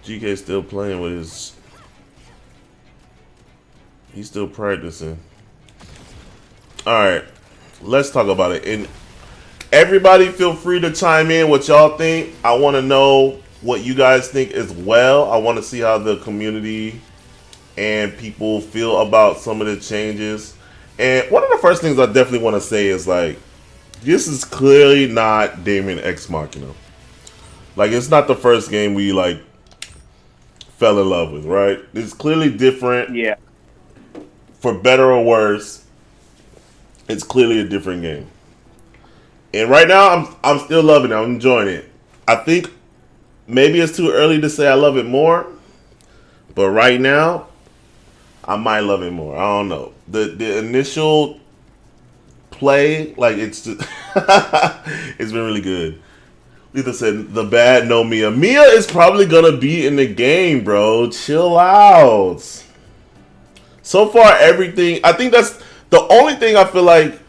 GK still playing with his. He's still practicing. All right, let's talk about it. And everybody, feel free to chime in what y'all think. I want to know what you guys think as well. I want to see how the community and people feel about some of the changes. And one of the first things I definitely want to say is like, this is clearly not Daemon X Machina. Like, it's not the first game we like fell in love with, right? It's clearly different. Yeah. For better or worse, it's clearly a different game. And right now, I'm still loving it. I'm enjoying it. I think maybe it's too early to say I love it more, but right now, I might love it more. I don't know. The initial play, like it's just it's been really good. Letha said the bad no Mia. Mia is probably gonna be in the game, bro. Chill out. So far, everything. I think that's the only thing I feel like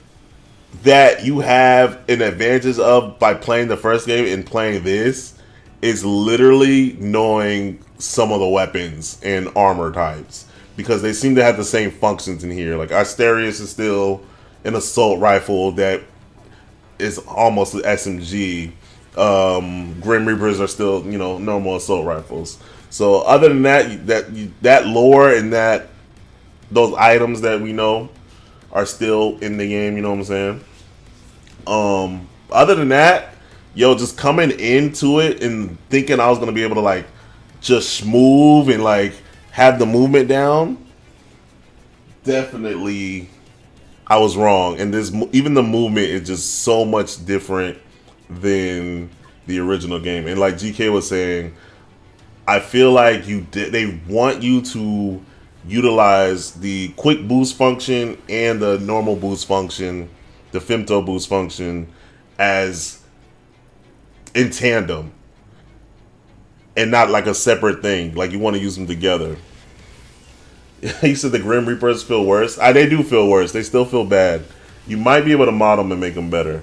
that you have an advantage of by playing the first game and playing this is literally knowing some of the weapons and armor types, because they seem to have the same functions in here. Like Asterius is still an assault rifle that is almost an SMG. Grim Reapers are still, normal assault rifles. So other than that, that lore and those items that we know are still in the game. You know what I'm saying? Other than that, just coming into it and thinking I was gonna be able to like just move and like have the movement down. Definitely, I was wrong. And even the movement is just so much different than the original game. And like GK was saying, I feel like they want you to utilize the quick boost function and the normal boost function, the femto boost function, as in tandem and not like a separate thing. Like you want to use them together. You said the Grim Reapers feel worse. They do feel worse. They still feel bad. You might be able to mod them and make them better.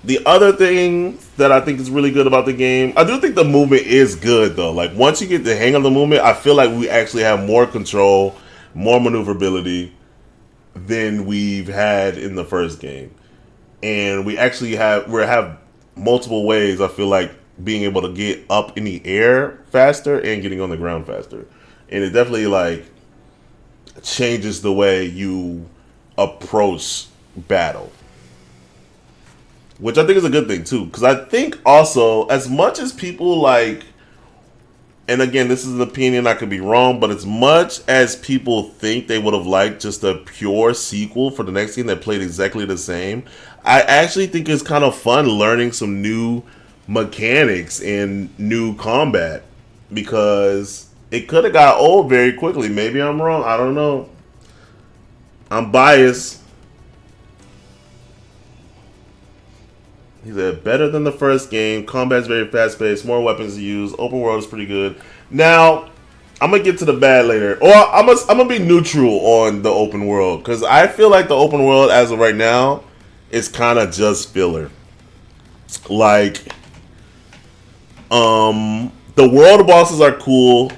The other thing that I think is really good about the game, I do think the movement is good though. Like once you get the hang of the movement, I feel like we actually have more control, more maneuverability than we've had in the first game. And we actually have multiple ways, I feel like, being able to get up in the air faster and getting on the ground faster. And it definitely like changes the way you approach battle, which I think is a good thing too. Because I think also, as much as people like, and again, this is an opinion, I could be wrong, but as much as people think they would have liked just a pure sequel for the next game that played exactly the same, I actually think it's kind of fun learning some new mechanics and new combat, because it could have got old very quickly. Maybe I'm wrong. I don't know. I'm biased. He said, better than the first game. Combat's very fast-paced. More weapons to use. Open world is pretty good. Now, I'm going to get to the bad later. Or I'm going to be neutral on the open world, because I feel like the open world, as of right now, is kind of just filler. Like, the world bosses are cool.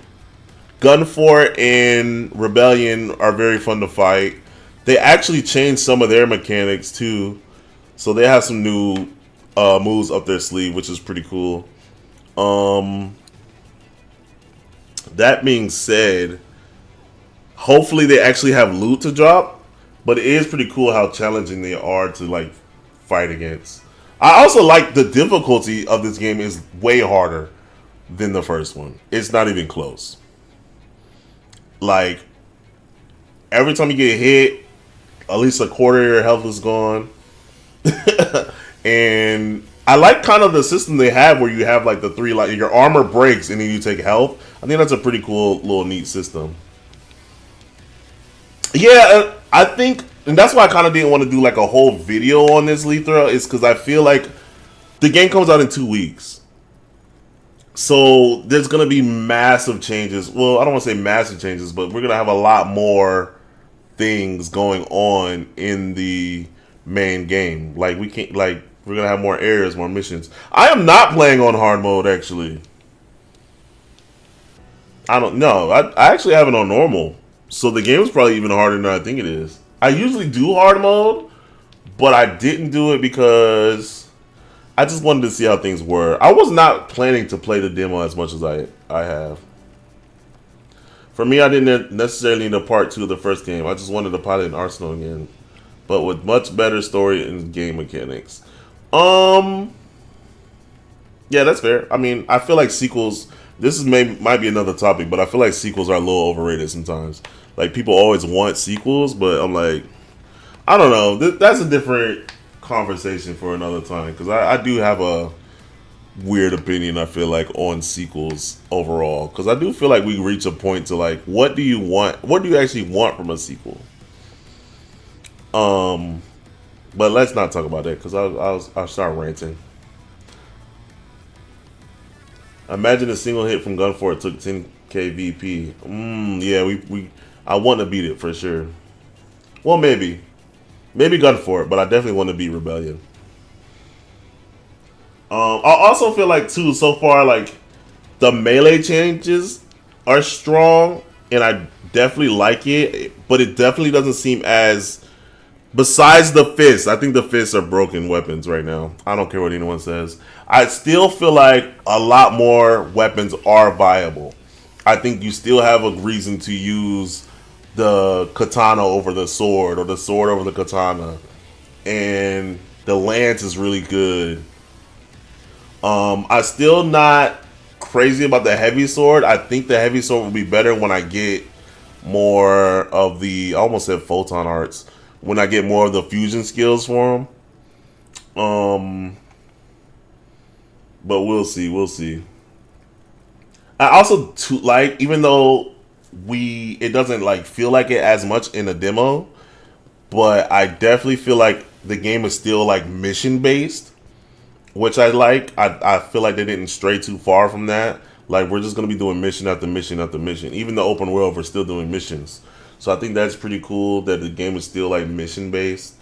Gunfort and Rebellion are very fun to fight. They actually changed some of their mechanics, too. So they have some new moves up their sleeve, which is pretty cool. That being said, hopefully they actually have loot to drop, but it is pretty cool how challenging they are to like fight against. I also like the difficulty of this game is way harder than the first one. It's not even close. Like every time you get hit, at least a quarter of your health is gone. And I like kind of the system they have where you have like the three, like your armor breaks and then you take health. I think that's a pretty cool little neat system. Yeah, I think, and that's why I kind of didn't want to do like a whole video on this, Litha, is because I feel like the game comes out in 2 weeks. So there's going to be massive changes. Well, I don't want to say massive changes, but we're going to have a lot more things going on in the main game. Like we can't, like, We're gonna have more areas, more missions. I am not playing on hard mode actually. I don't know. I actually have it on normal, so the game is probably even harder than I think it is. I usually do hard mode, but I didn't do it because I just wanted to see how things were. I was not planning to play the demo as much as I have. For me, I didn't necessarily need a part 2 of the first game. I just wanted to pilot an Arsenal again, but with much better story and game mechanics. Um, yeah, that's fair. I mean, I feel like sequels. This is might be another topic, but I feel like sequels are a little overrated sometimes. Like people always want sequels, but I'm like, I don't know. That's a different conversation for another time because I do have a weird opinion. I feel like on sequels overall because I do feel like we reach a point to like, what do you want? What do you actually want from a sequel? But let's not talk about that because I'll start ranting. Imagine a single hit from Gun for it took 10k VP. Yeah, we I want to beat it for sure. Well, maybe Gun for it, but I definitely want to beat Rebellion. I also feel like too so far like the melee changes are strong, and I definitely like it, but it definitely doesn't seem as. Besides the fists, I think the fists are broken weapons right now. I don't care what anyone says. I still feel like a lot more weapons are viable. I think you still have a reason to use the katana over the sword or the sword over the katana. And the lance is really good. I still not crazy about the heavy sword. I think the heavy sword will be better when I get more of the, I almost said photon arts, when I get more of the fusion skills for him. But we'll see. I also like, even though it doesn't like feel like it as much in the demo, but I definitely feel like the game is still like mission based, which I like. I feel like they didn't stray too far from that. Like we're just gonna be doing mission after mission after mission. Even the open world, we're still doing missions. So I think that's pretty cool that the game is still like mission based.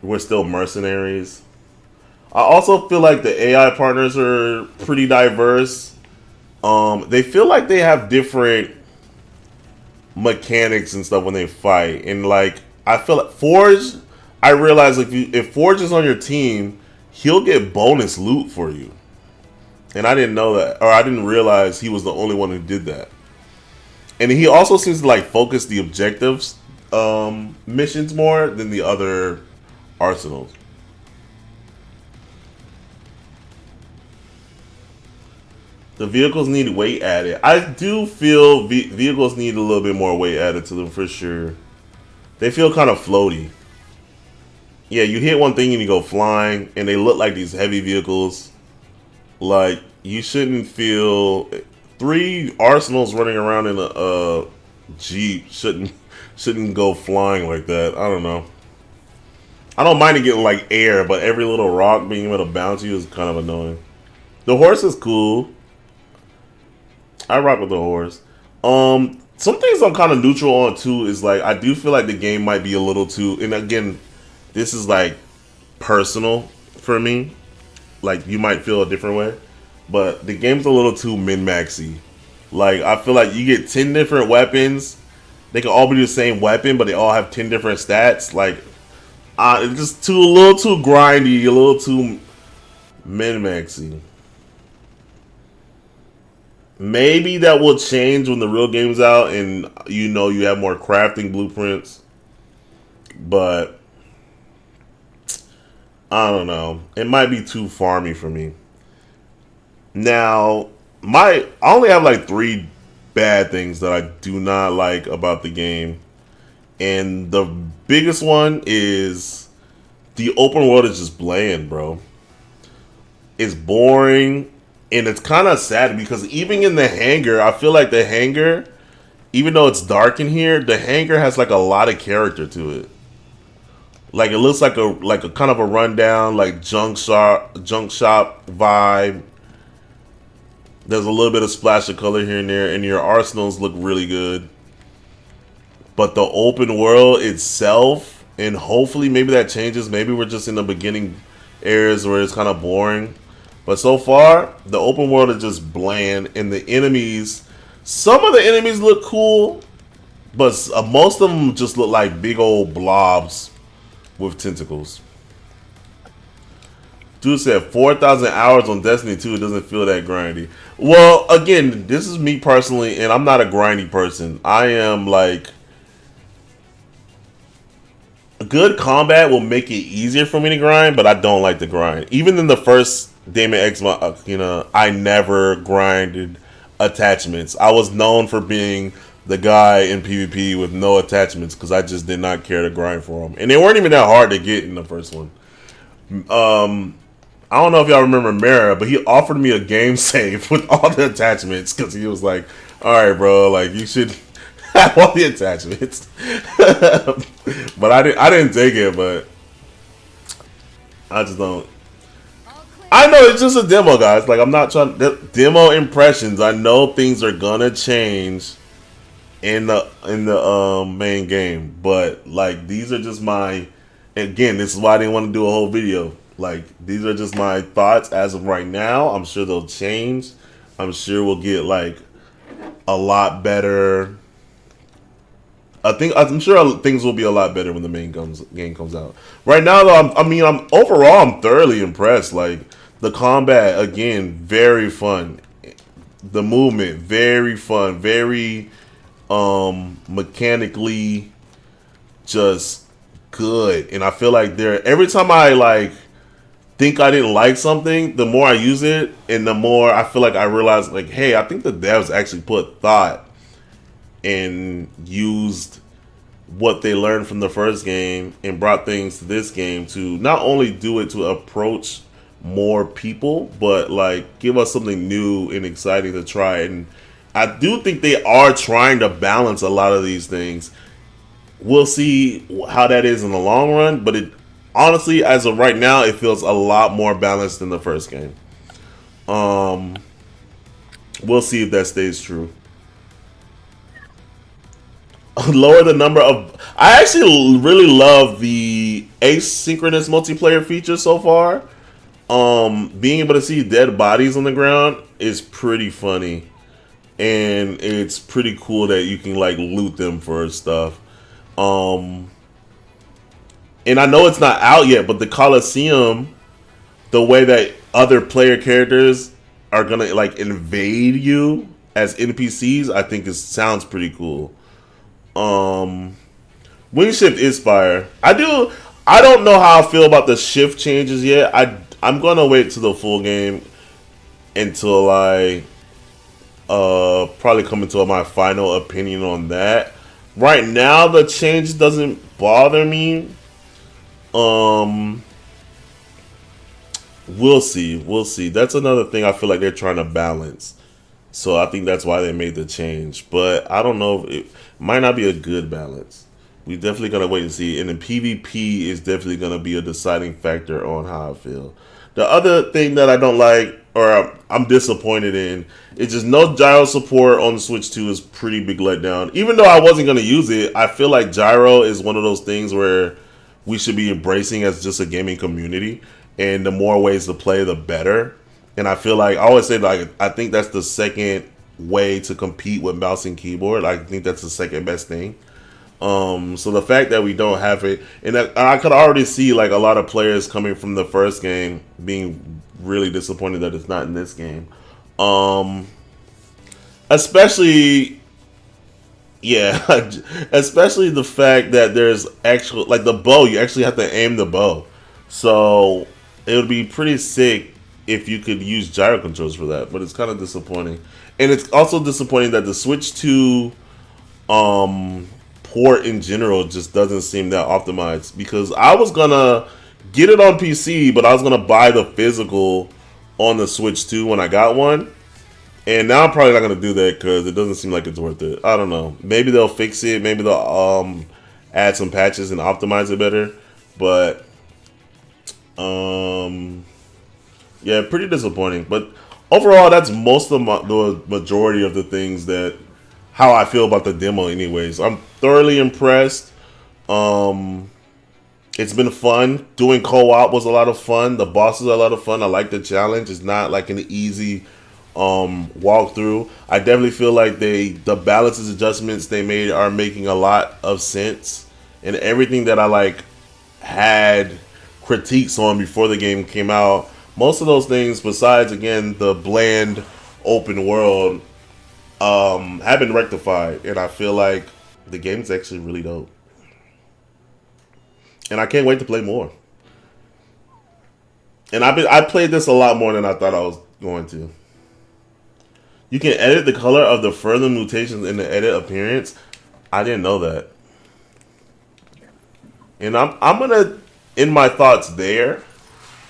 We're still mercenaries. I also feel like the AI partners are pretty diverse. They feel like they have different mechanics and stuff when they fight, and like I feel like Forge. I realize if Forge is on your team, he'll get bonus loot for you, and I didn't know that, or I didn't realize he was the only one who did that. And he also seems to like focus the objectives missions more than the other arsenals. The vehicles need weight added. I do feel vehicles need a little bit more weight added to them for sure. They feel kind of floaty. Yeah, you hit one thing and you go flying, and they look like these heavy vehicles. Like, you shouldn't feel 3 arsenals running around in a Jeep shouldn't go flying like that. I don't know. I don't mind it getting like air, but every little rock being able to bounce you is kind of annoying. The horse is cool. I rock with the horse. Some things I'm kind of neutral on too is like I do feel like the game might be a little too. And again, this is like personal for me. Like you might feel a different way, but the game's a little too min-maxy. Like I feel like you get 10 different weapons. They can all be the same weapon, but they all have 10 different stats. Like it's just a little too grindy, a little too min-maxy. Maybe that will change when the real game's out and you have more crafting blueprints. But I don't know. It might be too farmy for me. Now, I only have like 3 bad things that I do not like about the game. And the biggest one is the open world is just bland, bro. It's boring. And it's kind of sad because even in the hangar, I feel like the hangar, even though it's dark in here, the hangar has like a lot of character to it. Like it looks like a kind of a rundown, like junk shop vibe. There's a little bit of splash of color here and there, and your arsenals look really good. But the open world itself, and hopefully maybe that changes. Maybe we're just in the beginning areas where it's kind of boring. But so far, the open world is just bland, and the enemies, some of the enemies look cool, but most of them just look like big old blobs with tentacles. Dude said 4,000 hours on Destiny 2, it doesn't feel that grindy. Well, again, this is me personally, and I'm not a grindy person. I am like, good combat will make it easier for me to grind, but I don't like to grind. Even in the first Daemon X, I never grinded attachments. I was known for being the guy in PvP with no attachments because I just did not care to grind for them, and they weren't even that hard to get in the first one. I don't know if y'all remember Mara, but he offered me a game save with all the attachments because he was like, "All right, bro, like you should have all the attachments." But I didn't take it. But I just don't. I know it's just a demo, guys. Like I'm not trying demo impressions. I know things are gonna change in the main game, but like these are just my. Again, this is why I didn't want to do a whole video. Like, these are just my thoughts as of right now. I'm sure they'll change. I'm sure we'll get, like, a lot better. I'm sure things will be a lot better when the game comes out. Right now, though, I'm thoroughly impressed. Like, the combat, again, very fun. The movement, very fun. Very, mechanically just good. And I feel like every time I, like, think I didn't like something, the more I use it, and the more I feel like I realize, like, hey, I think the devs actually put thought and used what they learned from the first game and brought things to this game to not only do it to approach more people, but like give us something new and exciting to try. And I do think they are trying to balance a lot of these things. We'll see how that is in the long run, but it honestly, as of right now, it feels a lot more balanced than the first game. We'll see if that stays true. Lower the number of... I actually really love the asynchronous multiplayer feature so far. Being able to see dead bodies on the ground is pretty funny. And it's pretty cool that you can like loot them for stuff. And I know it's not out yet, but the Coliseum, the way that other player characters are gonna like invade you as NPCs, I think sounds pretty cool. Wing shift is fire. I don't know how I feel about the shift changes yet. I'm gonna wait to the full game until I probably come into my final opinion on that. Right now the change doesn't bother me. We'll see. That's another thing I feel like they're trying to balance. So I think that's why they made the change. But I don't know if it might not be a good balance. We definitely gotta wait and see. And then PvP is definitely gonna be a deciding factor on how I feel. The other thing that I don't like, or I'm disappointed in, is just no gyro support on the Switch 2 is pretty big letdown. Even though I wasn't gonna use it, I feel like gyro is one of those things where we should be embracing as just a gaming community. And the more ways to play, the better. And I feel like, I always say, like, I think that's the second way to compete with mouse and keyboard. I think that's the second best thing. So the fact that we don't have it, and I could already see like a lot of players coming from the first game being really disappointed that it's not in this game. Especially, yeah, especially the fact that there's actual, like the bow, you actually have to aim the bow. So it would be pretty sick if you could use gyro controls for that, but it's kind of disappointing. And it's also disappointing that the Switch 2 port in general just doesn't seem that optimized, because I was gonna get it on PC, but I was gonna buy the physical on the Switch 2 when I got one. And now I'm probably not gonna do that because it doesn't seem like it's worth it. I don't know. Maybe they'll fix it. Maybe they'll add some patches and optimize it better. But yeah, pretty disappointing. But overall, that's most of the majority of the things that how I feel about the demo. Anyways, I'm thoroughly impressed. It's been fun. Doing co-op was a lot of fun. The bosses are a lot of fun. I like the challenge. It's not like an easy walkthrough. I definitely feel like the balances adjustments they made are making a lot of sense. And everything that I like had critiques on before the game came out, most of those things, besides again the bland open world, have been rectified. And I feel like the game's actually really dope. And I can't wait to play more. And I played this a lot more than I thought I was going to. You can edit the color of the further mutations in the edit appearance. I didn't know that. And I'm gonna end my thoughts there.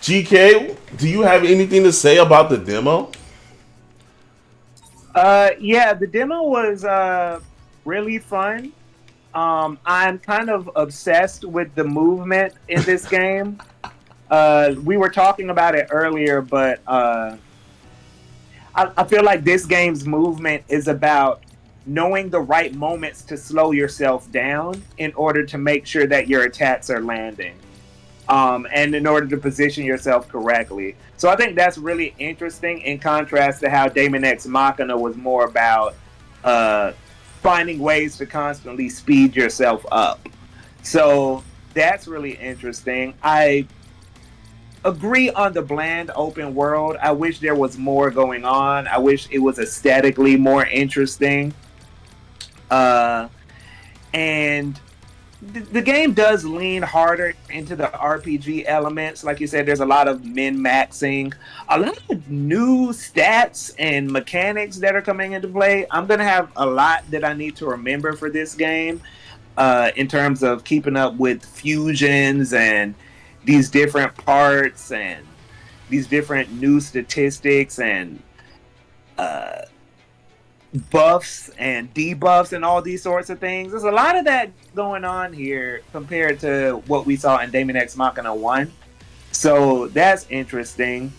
GK, do you have anything to say about the demo? Yeah, the demo was really fun. I'm kind of obsessed with the movement in this game. We were talking about it earlier, but I feel like this game's movement is about knowing the right moments to slow yourself down in order to make sure that your attacks are landing. And in order to position yourself correctly. So I think that's really interesting in contrast to how Daemon Machina was more about uh, finding ways to constantly speed yourself up. So that's really interesting. I agree on the bland open world. I wish there was more going on. I wish it was aesthetically more interesting. Uh, and the game does lean harder into the RPG elements. Like you said, there's a lot of min maxing, a lot of new stats and mechanics that are coming into play. I'm going to have a lot that I need to remember for this game in terms of keeping up with fusions and these different parts and these different new statistics and uh, buffs and debuffs and all these sorts of things. There's a lot of that going on here compared to what we saw in Daemon X Machina 1. So that's interesting.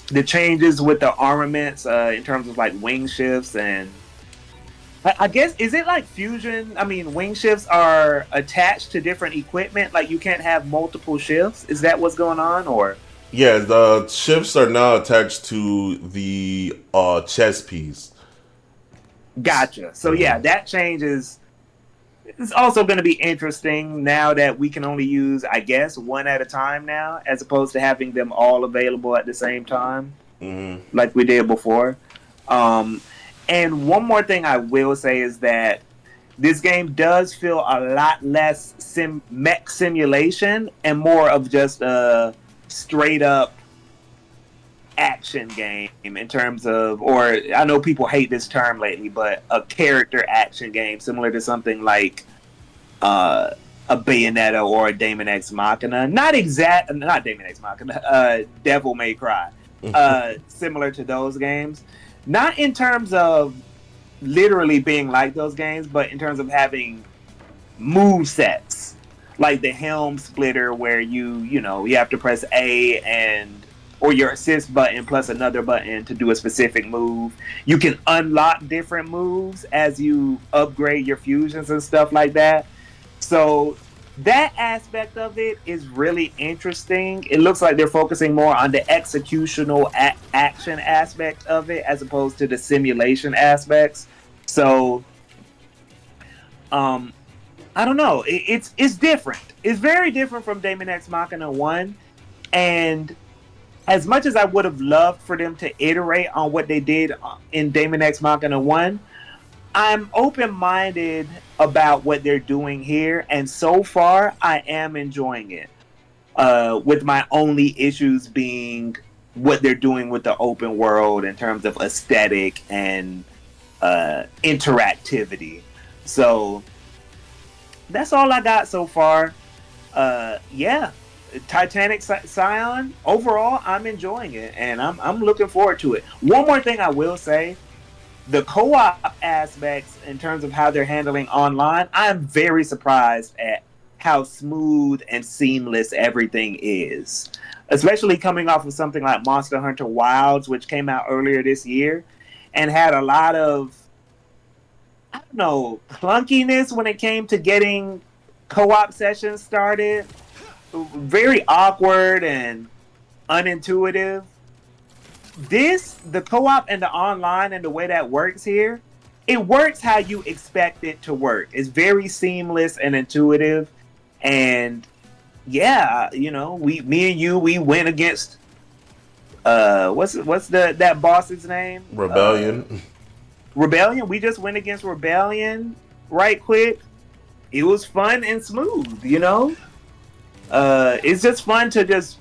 The changes with the armaments in terms of like wing shifts and I guess is it like fusion? I mean, wing shifts are attached to different equipment. Like you can't have multiple shifts. Is that what's going on, or Yeah, the shifts are now attached to the chess piece. gotcha? So yeah, Mhm. that changes. It's also going to be interesting now that we can only use, I guess, one at a time now, as opposed to having them all available at the same time, Mhm. like we did before. Um, and one more thing I will say is that this game does feel a lot less mech simulation and more of just a straight up action game in terms of, or I know people hate this term lately, but a character action game similar to something like uh, a Bayonetta or a Daemon X Machina. Not Daemon X Machina. Devil May Cry. Similar to those games, not in terms of literally being like those games, but in terms of having move sets like the helm splitter where you have to press A and or your assist button plus another button to do a specific move. You can unlock different moves as you upgrade your fusions and stuff like that. So that aspect of it is really interesting. It looks like they're focusing more on the executional action aspect of it as opposed to the simulation aspects. So um I don't know. It's different. It's very different from Daemon X Machina 1. And as much as I would have loved for them to iterate on what they did in Daemon X Machina 1, I'm open minded about what they're doing here. And so far, I am enjoying it. With my only issues being what they're doing with the open world in terms of aesthetic and interactivity. So that's all I got so far. Yeah, Titanic Scion. Overall, I'm enjoying it, and I'm looking forward to it. One more thing I will say: the co-op aspects, in terms of how they're handling online, I'm very surprised at how smooth and seamless everything is. Especially coming off of something like Monster Hunter Wilds, which came out earlier this year, and had a lot of I don't know clunkiness when it came to getting co-op sessions started. very awkward and unintuitive. The co-op and the online and the way that works here, it works how you expect it to work. It's very seamless and intuitive. And yeah, me and you, we went against what's that boss's name? Rebellion. Rebellion. We just went against Rebellion right quick. It was fun and smooth, It's just fun to just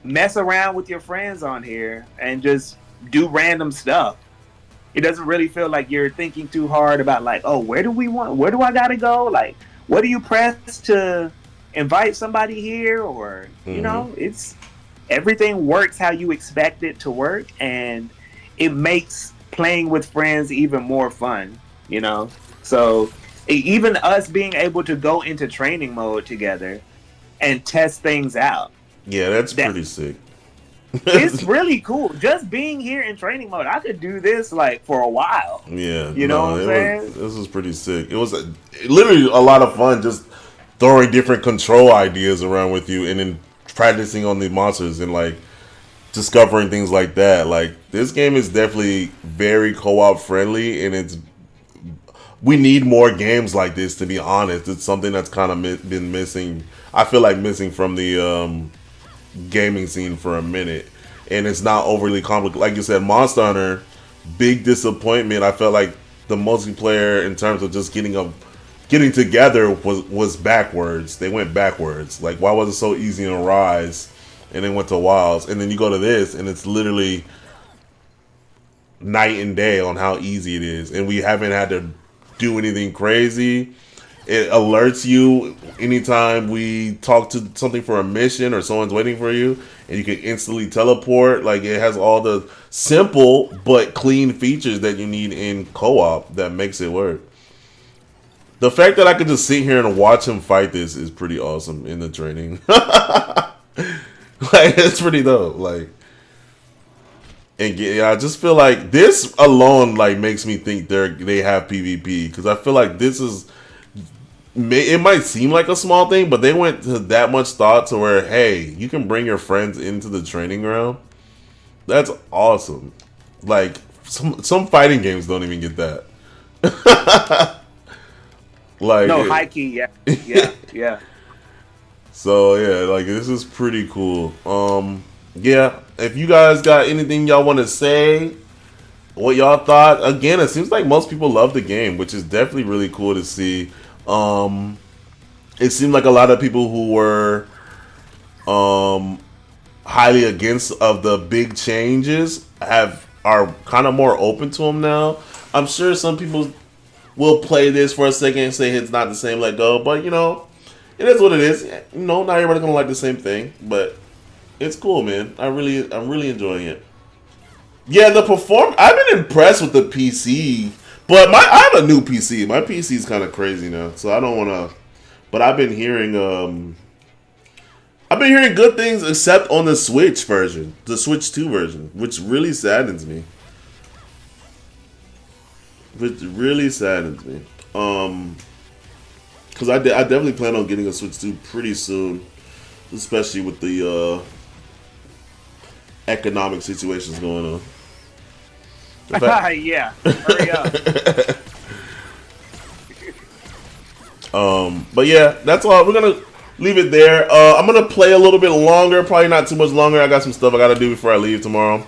mess around with your friends on here and just do random stuff. It doesn't really feel like you're thinking too hard about like, oh, where do I gotta go? Like, what do you press to invite somebody here? Or, it's everything works how you expect it to work, and it makes playing with friends even more fun, So even us being able to go into training mode together and test things out. Yeah, that's pretty sick. It's really cool. Just being here in training mode, I could do this like for a while. Yeah, you know what I'm saying? This was pretty sick. It was literally a lot of fun just throwing different control ideas around with you and then practicing on the monsters and like discovering things like that. Like, this game is definitely very co-op friendly, and we need more games like this, to be honest. It's something that's kind of been missing. I feel like missing from the gaming scene for a minute, and it's not overly complicated. Like you said, Monster Hunter, big disappointment. I felt like the multiplayer in terms of just getting together was backwards. They went backwards. Like, why was it so easy in Rise, and then went to Wilds, and then you go to this, and it's literally night and day on how easy it is, and we haven't had to do anything crazy. It alerts you anytime we talk to something for a mission or someone's waiting for you, and you can instantly teleport. Like, it has all the simple but clean features that you need in co-op that makes it work. The fact that I could just sit here and watch him fight this is pretty awesome in the training. Like, it's pretty dope. Like, and I just feel like this alone like makes me think they have PvP, because I feel like this is. It might seem like a small thing, but they went to that much thought to where, hey, you can bring your friends into the training ground. That's awesome. Like, some fighting games don't even get that. Like, no, high key, yeah. So yeah, like, this is pretty cool. Yeah, if you guys got anything y'all want to say, what y'all thought. Again, it seems like most people love the game, which is definitely really cool to see. It seemed like a lot of people who were highly against of the big changes are kind of more open to them now. I'm sure some people will play this for a second and say it's not the same, let go, but it is what it is. Not everybody's gonna like the same thing, but it's cool, man. I'm really enjoying it. Yeah, I've been impressed with the PC. But I have a new PC. My PC is kind of crazy now, so I don't want to. But I've been hearing good things, except on the Switch version, the Switch 2 version, which really saddens me. Because I definitely plan on getting a Switch 2 pretty soon, especially with the economic situations going on. Yeah, hurry up. But yeah, that's all. We're gonna leave it there. I'm gonna play a little bit longer, probably not too much longer. I got some stuff I gotta do before I leave tomorrow.